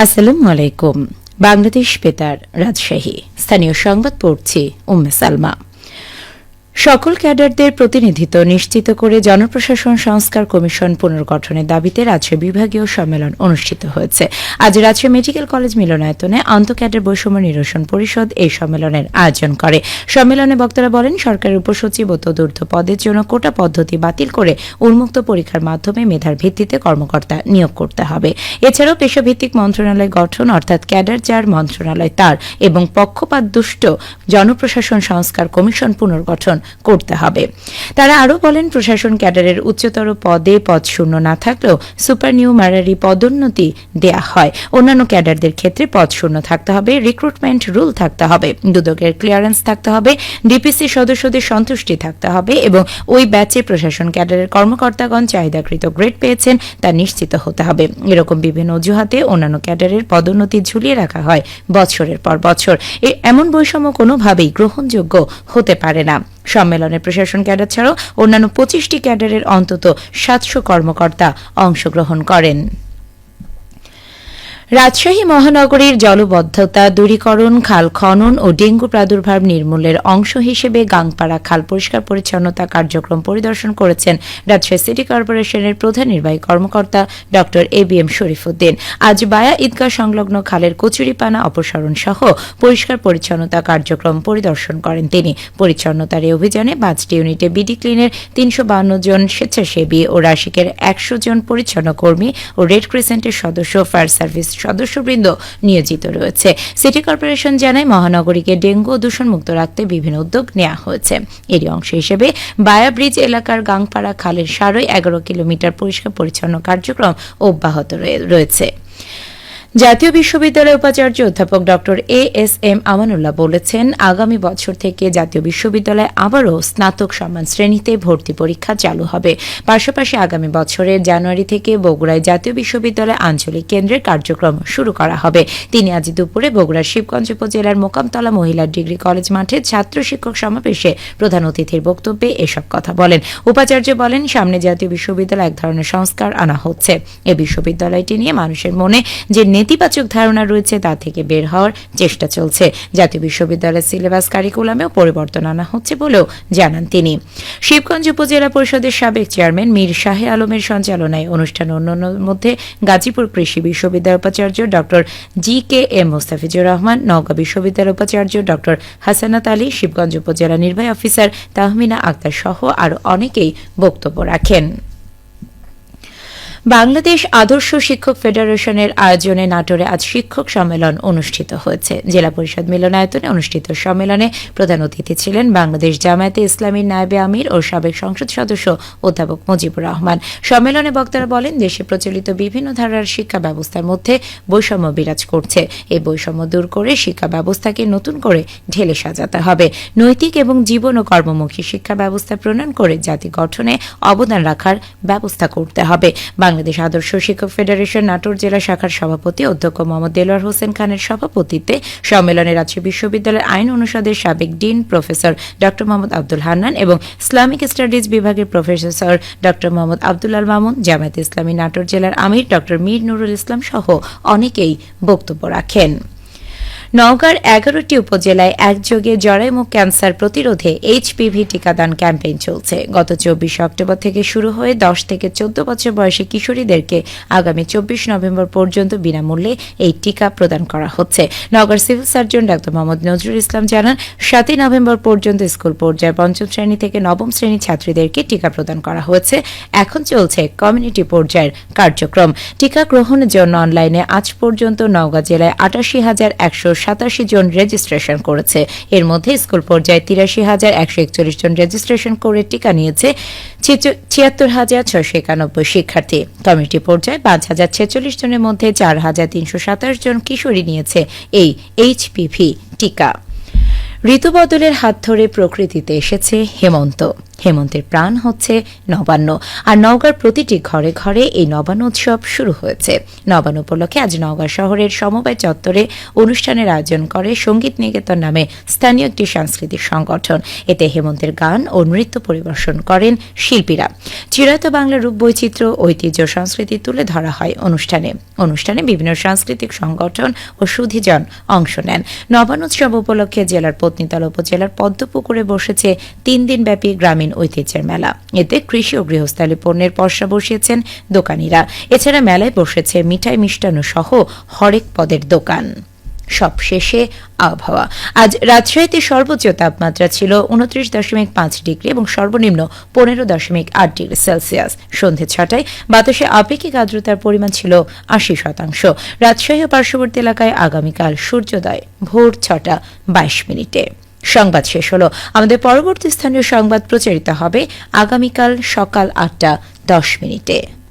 আসসালামু আলাইকুম। বাংলাদেশ বেতার, রাজশাহী। স্থানীয় সংবাদ পড়ছি উম্মে সালমা। সকল ক্যাডারদের প্রতিনিধিত্ব নিশ্চিত করে জনপ্রশাসন সংস্কার কমিশন পুনর্গঠনের দাবিতে রাজশাহী বিভাগীয় সম্মেলন অনুষ্ঠিত হয়েছে। আজ রাজশাহী মেডিকেল কলেজ মিলনায়তনে আন্তঃক্যাডার বৈষম্য নিরসন পরিষদ এই সম্মেলনের আয়োজন করে। সম্মেলনে বক্তারা বলেন, সরকারের উপসচিব ও তদূর্ধ্ব পদের জন্য কোটা পদ্ধতি বাতিল করে উন্মুক্ত পরীক্ষার মাধ্যমে মেধার ভিত্তিতে কর্মকর্তা নিয়োগ করতে হবে। এছাড়াও পেশাভিত্তিক মন্ত্রণালয় গঠন, অর্থাৎ ক্যাডার যার মন্ত্রণালয় তার, এবং পক্ষপাত দুষ্ট জনপ্রশাসন সংস্কার কমিশন পুনর্গঠন করতে হবে। তারা আরও বলেন, প্রশাসন ক্যাডারের উচ্চতর পদে পদ শূন্য না থাকলেও সুপারনিউমারি পদোন্নতি দেয়া হয়। অন্যান্য ক্যাডারদের ক্ষেত্রে পদ শূন্য থাকতে হবে, রিক্রুটমেন্ট রুল থাকতে হবে, দুদকের ক্লিয়ারেন্স থাকতে হবে, ডিপিসি সদস্যদের সন্তুষ্টি থাকতে হবে এবং ওই ব্যাচে প্রশাসন ক্যাডারের কর্মকর্তাগণ চাহিদাকৃত গ্রেড পেয়েছেন তা নিশ্চিত হতে হবে। এরকম বিভিন্ন অজুহাতে অন্যান্য ক্যাডারের পদোন্নতি ঝুলিয়ে রাখা হয় বছরের পর বছর। এমন বৈষম্য কোনোভাবেই গ্রহণযোগ্য হতে পারে না। সম্মেলনে প্রশাসন ক্যাডার ছাড়াও অন্যান্য 25টি ক্যাডারের অন্তত 700 কর্মকর্তা অংশগ্রহণ করেন। রাজশাহী মহানগরীর জলবদ্ধতা দূরীকরণ, খাল খনন ও ডেঙ্গু প্রাদুর্ভাব নির্মূলের অংশ হিসেবে গাংপাড়া খাল পরিষ্কার পরিচ্ছন্নতা কার্যক্রম পরিদর্শন করেছেন রাজশাহী সিটি কর্পোরেশনের প্রধান নির্বাহী কর্মকর্তা ড ABM শরীফুদ্দিন। আজ বায়া ঈদগাহ সংলগ্ন খালের কচুরিপানা অপসারণ সহ পরিষ্কার পরিচ্ছন্নতা কার্যক্রম পরিদর্শন করেন তিনি। পরিচ্ছন্নতার এই অভিযানে 5টি ইউনিটে বিডি ক্লিনের 352 জন স্বেচ্ছাসেবী ও রাশিকের 100 জন পরিচ্ছন্ন কর্মী ও রেড ক্রিসেন্টের সদস্য, ফায়ার সার্ভিস সদস্যবৃন্দ নিয়োজিত রয়েছে। সিটি কর্পোরেশন জানায়, মহানগরীকে ডেঙ্গু ও দূষণমুক্ত রাখতে বিভিন্ন উদ্যোগ নেওয়া হয়েছে। এরই অংশ হিসেবে বায়া ব্রিজ এলাকার গাংপাড়া খালের 11.5 কিলোমিটার পরিষ্কার পরিচ্ছন্ন কার্যক্রম অব্যাহত রয়েছে। জাতীয় বিশ্ববিদ্যালয়ের উপাচার্য অধ্যাপক ড ASM আমানুল্লাহ বলেছেন, আগামী বছর থেকে জাতীয় বিশ্ববিদ্যালয়ে আবারও স্নাতক সম্মান শ্রেণীতে ভর্তি পরীক্ষা চালু হবে। পাশাপাশি আগামী বছরের জানুয়ারি থেকে বগুড়ায় জাতীয় বিশ্ববিদ্যালয় আঞ্চলিক কেন্দ্রের কার্যক্রম শুরু করা হবে। তিনি আজ দুপুরে বগুড়ার শিবগঞ্জ উপজেলার মোকামতলা মহিলা ডিগ্রি কলেজ মাঠে ছাত্র শিক্ষক সমাবেশে প্রধান অতিথির বক্তব্যে এসব কথা বলেন। উপাচার্য বলেন, সামনে জাতীয় বিশ্ববিদ্যালয়ে এক ধরনের সংস্কার আনা হচ্ছে। এই বিশ্ববিদ্যালয়টি নিয়ে মানুষের মনে যে নেতিবাচক ধারণা রয়েছে তা থেকে বের হওয়ার চেষ্টা চলছে। জাতীয় বিশ্ববিদ্যালয়ের সিলেবাস কারিকুলামেও পরিবর্তন আনা হচ্ছে বলেও জানান তিনি। শিবগঞ্জ উপজেলা পরিষদের সাবেক চেয়ারম্যান মীর শাহে আলমের সঞ্চালনায় অনুষ্ঠানে অন্যান্যের মধ্যে গাজীপুর কৃষি বিশ্ববিদ্যালয়ের উপাচার্য ড GKM মোস্তাফিজুর রহমান, নওগাঁ বিশ্ববিদ্যালয়ের উপাচার্য ড হাসানাত আলী, শিবগঞ্জ উপজেলা নির্বাহী অফিসার তাহমিনা আক্তার সহ আরও অনেকেই বক্তব্য রাখেন। বাংলাদেশ আদর্শ শিক্ষক ফেডারেশনের আয়োজনে নাটোরে আজ শিক্ষক সম্মেলন অনুষ্ঠিত হয়েছে। জেলা পরিষদ মিলনায়তনে অনুষ্ঠিত সম্মেলনে প্রধান অতিথি ছিলেন বাংলাদেশ জামায়াতে ইসলামীর নায়েবে আমির ও সাবেক সংসদ সদস্য অধ্যাপক মুজিবুর রহমান। সম্মেলনে বক্তারা বলেন, দেশে প্রচলিত বিভিন্ন ধারার শিক্ষা ব্যবস্থার মধ্যে বৈষম্য বিরাজ করছে। এই বৈষম্য দূর করে শিক্ষা ব্যবস্থাকে নতুন করে ঢেলে সাজাতে হবে। নৈতিক এবং জীবন ও কর্মমুখী শিক্ষা ব্যবস্থা প্রণয়ন করে জাতি গঠনে অবদান রাখার ব্যবস্থা করতে হবে। বাংলাদেশ আদর্শ শিক্ষক ফেডারেশন নাটোর জেলা শাখার সভাপতি অধ্যক্ষ মোহাম্মদ দেলোয়ার হোসেন খানের সভাপতিত্বে সম্মেলনে রাজশাহী বিশ্ববিদ্যালয়ের আইন অনুষদের সাবেক ডিন প্রফেসর ড মোহাম্মদ আব্দুল হান্নান এবং ইসলামিক স্টাডিজ বিভাগের প্রফেসর ড মোহাম্মদ আব্দুল আল মামুন, জামায়াতে ইসলামী নাটোর জেলার আমির ড মীর নুরুল ইসলাম সহ অনেকেই বক্তব্য রাখেন। নওগাঁর 11টি উপজেলায় একযোগে জরায়ুমুখ ক্যান্সার প্রতিরোধে HPV টিকাদান ক্যাম্পেইন চলছে। গত 24 অক্টোবর থেকে শুরু হয়ে 10 থেকে 14 বছর বয়সী কিশোরীদেরকে আগামী 24 নভেম্বর পর্যন্ত বিনামূল্যে এই টিকা প্রদান করা হচ্ছে। নওগাঁর সিভিল সার্জন ড মোহাম্মদ নজরুল ইসলাম জানান, 7 নভেম্বর পর্যন্ত স্কুল পর্যায়ে 5ম শ্রেণী থেকে 9ম শ্রেণীর ছাত্রীদেরকে টিকা প্রদান করা হয়েছে। এখন চলছে কমিউনিটি পর্যায়ের কার্যক্রম। টিকা গ্রহণের জন্য অনলাইনে আজ পর্যন্ত নওগাঁ জেলায় 88,187 জন রেজিস্ট্রেশন করেছে। এর মধ্যে স্কুল পর্যায়ে 83,141 জন রেজিস্ট্রেশন করে টিকা নিয়েছে 76,691 শিক্ষার্থী। কমিউনিটি পর্যায়ে 5,046 জনের মধ্যে 4,327 জন কিশোরী নিয়েছে এই HPV টিকা। ঋতুবদলের হাত ধরে প্রকৃতিতে এসেছে হেমন্ত। হেমন্তের প্রাণ হচ্ছে নবান্ন, আর নওগাঁর প্রতিটি ঘরে ঘরে এই নবান্ন উৎসব শুরু হয়েছে। নবান্ন উপলক্ষে আজ নওগাঁ শহরের সমবায় চত্বরে অনুষ্ঠানের আয়োজন করে সঙ্গীত নিকেতন নামে স্থানীয় একটি সাংস্কৃতিক সংগঠন। এতে হেমন্তের গান ও নৃত্য পরিবেশন করেন শিল্পীরা। চিরায়ত বাংলার রূপ, বৈচিত্র্য, ঐতিহ্য, সংস্কৃতি তুলে ধরা হয় অনুষ্ঠানে বিভিন্ন সাংস্কৃতিক সংগঠন ও সুধীজন অংশ নেন। নবান্ন উৎসব উপলক্ষে জেলার পত্নীতলা উপজেলার পদ্মপুকুরে বসেছে 3 দিনব্যাপী গ্রামীণ ঐতিহ্যের মেলা। এতে কৃষি ও গৃহস্থালী পণ্যের পসরা বসিয়েছেন দোকানিরা। এছাড়া মেলায় বসেছে মিঠাই, মিষ্টান্ন সহ হরেক পদের দোকান। সবশেষে আবহাওয়া। আজ রাজশাহীতে সর্বোচ্চ তাপমাত্রা ছিল 29.5 ডিগ্রি এবং সর্বনিম্ন 15.8 ডিগ্রি সেলসিয়াস। সন্ধ্যে 6টায় বাতাসে আপেক্ষিক আর্দ্রতার পরিমাণ ছিল 80%। রাজশাহী ও পার্শ্ববর্তী এলাকায় আগামীকাল সূর্যোদয় ভোর 6:22। সংবাদ শেষ হলো। আমাদের পরবর্তী স্থানীয় সংবাদ প্রচারিত হবে আগামীকাল সকাল 8:10।